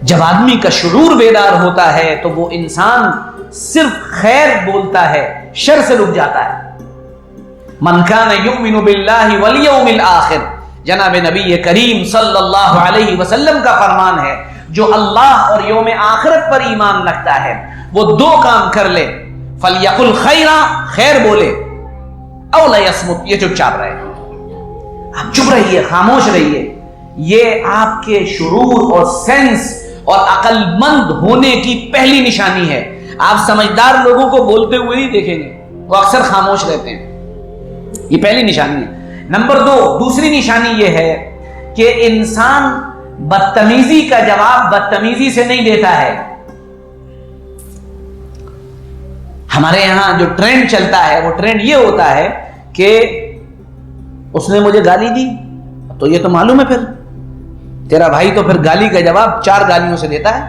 जब आदमी का शुरूर बेदार होता है तो वो इंसान सिर्फ खैर बोलता है, शर से रुक जाता है। मन कान युमिनु बिल्लाहि वल यौमिल आखिर, जनाब नबी करीम सल्लल्लाहु अलैहि वसल्लम का फरमान है, जो अल्लाह और यौम आखिरत पर ईमान रखता है वो दो काम कर ले, फलयकुल खैरा, खैर बोले, औ ला यसमुत, ये चुपचाप रहे। आप चुप रहिए, खामोश रहिए। ये आपके शुरूर और सेंस और अक्लमंद होने की पहली निशानी है। आप समझदार लोगों को बोलते हुए नहीं देखेंगे, वो अक्सर खामोश रहते हैं। ये पहली निशानी है। नंबर 2, दूसरी निशानी ये है कि इंसान बदतमीजी का जवाब बदतमीजी से नहीं देता है। हमारे यहां जो ट्रेंड चलता है वो ट्रेंड ये होता है कि उसने मुझे गाली दी तो ये तो मालूम है, फिर तेरा भाई तो फिर गाली का जवाब 4 गालियों से देता है।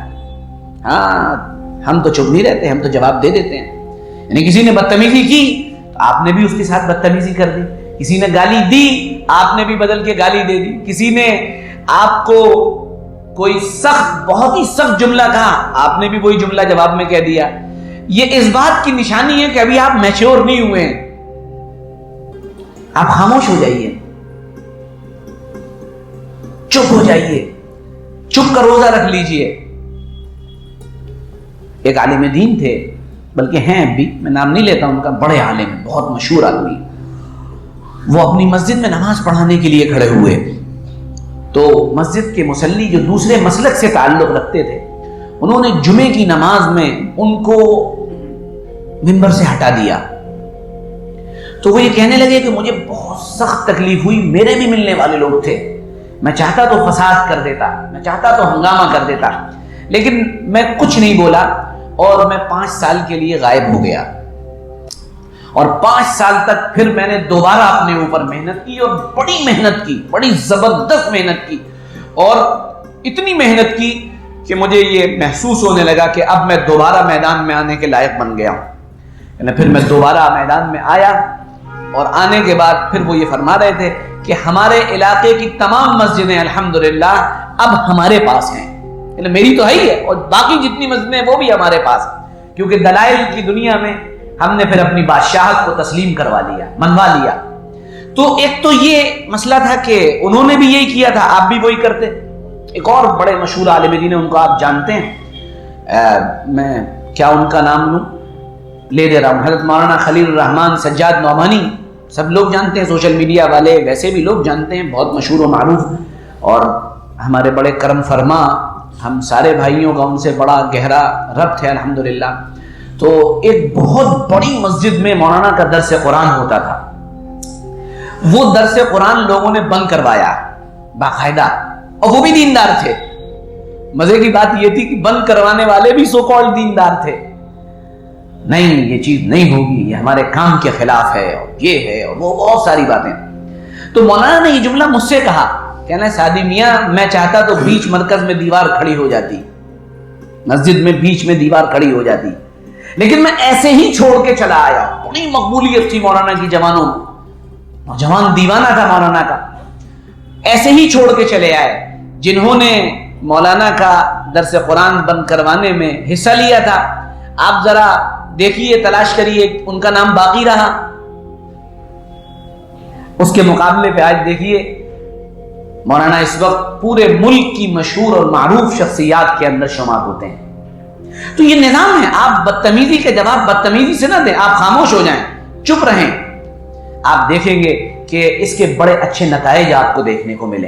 हाँ, हम तो चुप नहीं रहते, हम तो जवाब दे देते हैं। यानी किसी ने बदतमीजी की तो आपने भी उसके साथ बदतमीजी कर दी, किसी ने गाली दी आपने भी बदल के गाली दे दी, किसी ने आपको कोई सख्त, बहुत ही सख्त जुमला कहा आपने भी वही जुमला जवाब में कह दिया। ये इस बात की निशानी है कि अभी आप मैच्योर नहीं हुए हैं। आप खामोश हो जाइए, चुप हो जाइए, चुप का रोजा रख लीजिए। एक आलिम दीन थे, बल्कि हैं अभी, मैं नाम नहीं लेता उनका, बड़े आलिम, बहुत मशहूर आदमी। वो अपनी मस्जिद में नमाज पढ़ाने के लिए खड़े हुए तो मस्जिद के मुसल्ली जो दूसरे मसलक से ताल्लुक रखते थे, उन्होंने जुमे की नमाज में उनको मिंबर से हटा दिया। तो वो ये कहने लगे कि मुझे बहुत सख्त तकलीफ हुई, मेरे भी मिलने वाले लोग थे, मैं चाहता तो फसाद कर देता, मैं चाहता तो हंगामा कर देता, लेकिन मैं कुछ नहीं बोला और मैं 5 साल के लिए गायब हो गया। और 5 साल तक फिर मैंने दोबारा अपने ऊपर मेहनत की, और बड़ी मेहनत की, बड़ी जबरदस्त मेहनत की, और इतनी मेहनत की कि मुझे ये महसूस होने लगा कि अब मैं दोबारा मैदान में आने के लायक बन गया हूं। फिर मैं दोबारा मैदान में आया, और आने के बाद फिर वो ये फरमा रहे थे कि हमारे इलाके की तमाम मस्जिदें अल्हम्दुलिल्लाह अब हमारे पास हैं। मेरी तो है ही है, और बाकी जितनी मस्जिदें वो भी हमारे पास, क्योंकि दलाइल की दुनिया में हमने फिर अपनी बादशाहत को तस्लीम करवा लिया, मनवा लिया। तो एक तो ये मसला था कि उन्होंने भी यही किया था, आप भी वही करते। एक और बड़े मशहूर आलिम दीन, उनको आप जानते हैं, मैं क्या उनका नाम लूं, ले दे रहा हूं, हज़रत मौलाना खलील रहमान सज्जाद नौमानी, सब लोग जानते हैं, सोशल मीडिया वाले वैसे भी लोग जानते हैं, बहुत मशहूर व मारूफ, और हमारे बड़े करम फरमा, हम सारे भाइयों का उनसे बड़ा गहरा रब्त है अल्हम्दुलिल्लाह। तो एक बहुत बड़ी मस्जिद में मौलाना का दर्स कुरान होता था। वो दर्स कुरान लोगों ने बंद करवाया बाकायदा, और वो भी दीनदार थे। मजे की बात ये थी कि बंद करवाने वाले भी सो कॉल्ड दीनदार थे। नहीं, ये चीज नहीं होगी, ये हमारे काम के खिलाफ है, और ये है, और वो बहुत सारी बातें। तो मौलाना ने ये जुमला मुझसे कहा, कहना सादी मियां, मैं चाहता तो बीच मरकज में दीवार खड़ी हो जाती, मस्जिद में बीच में दीवार खड़ी हो जाती, लेकिन मैं ऐसे ही छोड़ के चला आया। बड़ी मकबूलियत थी मौलाना की जवानों में, नौजवान दीवाना था मौलाना का, ऐसे ही छोड़ के चले आए। जिन्होंने मौलाना का दर्स कुरान बंद करवाने में हिस्सा लिया था, आप जरा देखिए, तलाश करिए, उनका नाम बाकी रहा। उसके मुकाबले पे आज देखिए, मौलाना इस वक्त पूरे मुल्क की मशहूर और मारूफ शख्सियात के अंदर शुमार होते हैं। तो ये निजाम है, आप बदतमीजी के जवाब बदतमीजी से ना दें, आप खामोश हो जाएं, चुप रहें। आप देखेंगे कि इसके बड़े अच्छे नताइज आपको देखने को मिले।